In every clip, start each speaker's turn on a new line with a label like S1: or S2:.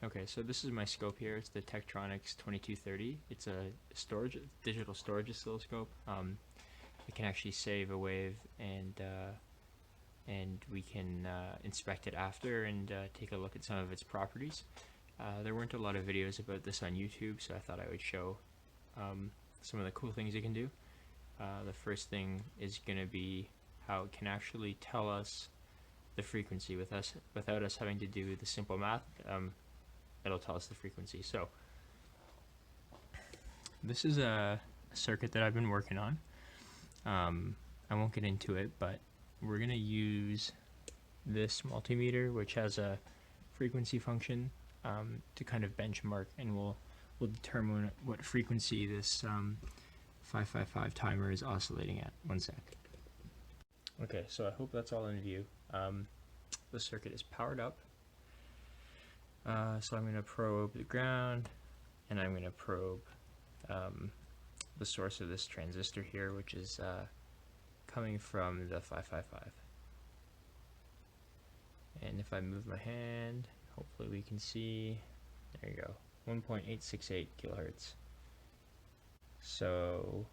S1: Okay, so this is my scope here. It's the Tektronix 2230. It's a digital storage oscilloscope. It can actually save a wave, and we can inspect it after and take a look at some of its properties. There weren't a lot of videos about this on YouTube, so I thought I would show some of the cool things it can do. The first thing is going to be how it can actually tell us the frequency without us having to do the simple math. It'll tell us the frequency. So this is a circuit that I've been working on. I won't get into it, but we're going to use this multimeter, which has a frequency function to kind of benchmark, and we'll determine what frequency this 555 timer is oscillating at. One sec. Okay, so I hope that's all in view. The circuit is powered up. So I'm going to probe the ground, and I'm going to probe the source of this transistor here, which is coming from the 555. And if I move my hand, hopefully we can see, there you go, 1.868 kilohertz. So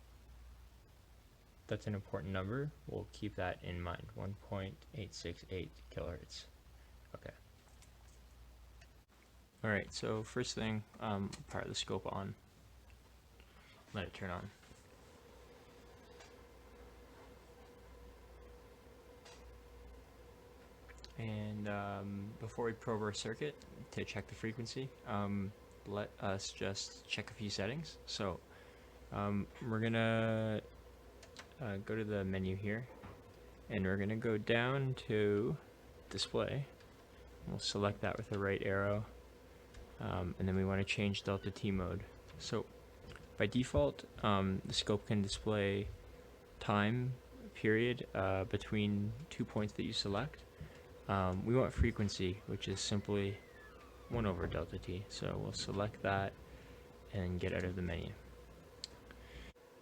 S1: that's an important number. We'll keep that in mind, 1.868 kilohertz. Okay. Alright, so first thing, power the scope on. Let it turn on. And before we probe our circuit to check the frequency, let us just check a few settings. So we're gonna go to the menu here, and we're gonna go down to display. We'll select that with the right arrow, and then we want to change delta T mode. So by default, the scope can display time period between 2 points that you select. We want frequency, which is simply 1 over delta T. So we'll select that and get out of the menu.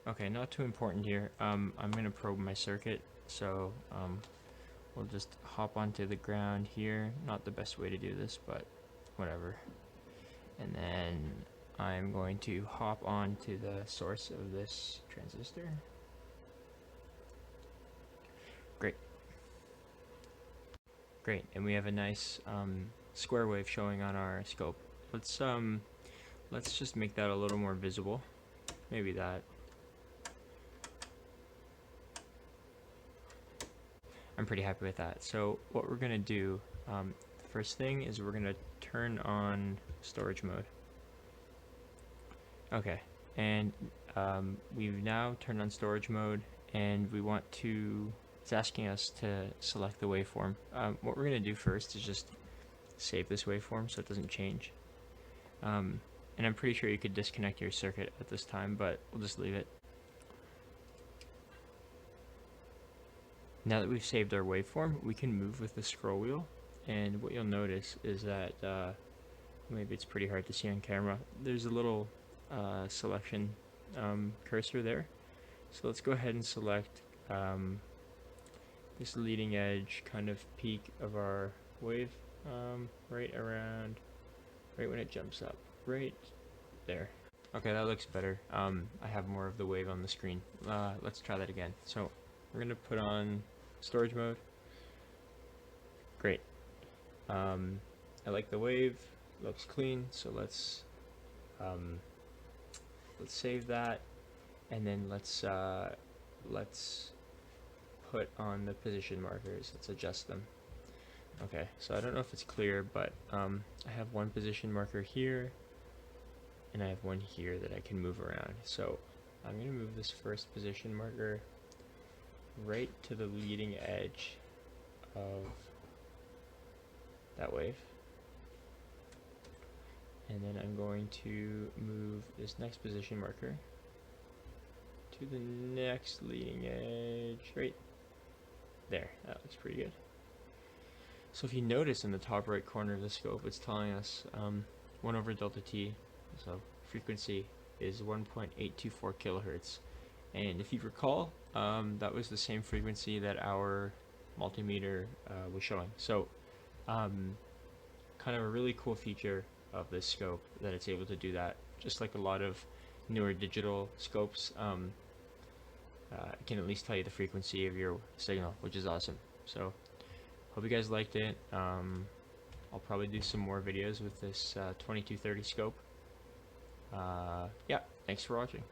S1: Okay, not too important here. I'm going to probe my circuit, so we'll just hop onto the ground here. Not the best way to do this, but whatever. And then I'm going to hop on to the source of this transistor. Great, and we have a nice square wave showing on our scope. Let's just make that a little more visible. Maybe that. I'm pretty happy with that. So what we're gonna do, the first thing is we're gonna turn on storage mode. Okay, and we've now turned on storage mode, and we want to, it's asking us to select the waveform. What we're going to do first is just save this waveform so it doesn't change. And I'm pretty sure you could disconnect your circuit at this time, but we'll just leave it. Now that we've saved our waveform, we can move with the scroll wheel, and what you'll notice is that, maybe it's pretty hard to see on camera, there's a little selection cursor there. So let's go ahead and select this leading edge kind of peak of our wave, right when it jumps up, right there. Okay, that looks better. I have more of the wave on the screen. Let's try that again. So we're gonna put on storage mode. Great. I like the wave, looks clean, so let's save that, and then let's put on the position markers. Let's adjust them. Okay, so I don't know if it's clear, but I have one position marker here, and I have one here that I can move around. So I'm going to move this first position marker right to the leading edge of that wave. And then I'm going to move this next position marker to the next leading edge, right there. That looks pretty good. So if you notice in the top right corner of the scope, it's telling us 1 over delta T, so frequency is 1.824 kilohertz. And if you recall, that was the same frequency that our multimeter was showing. So kind of a really cool feature of this scope that it's able to do that. Just like a lot of newer digital scopes, it can at least tell you the frequency of your signal, which is awesome. So hope you guys liked it. I'll probably do some more videos with this 2230 scope. Yeah, thanks for watching.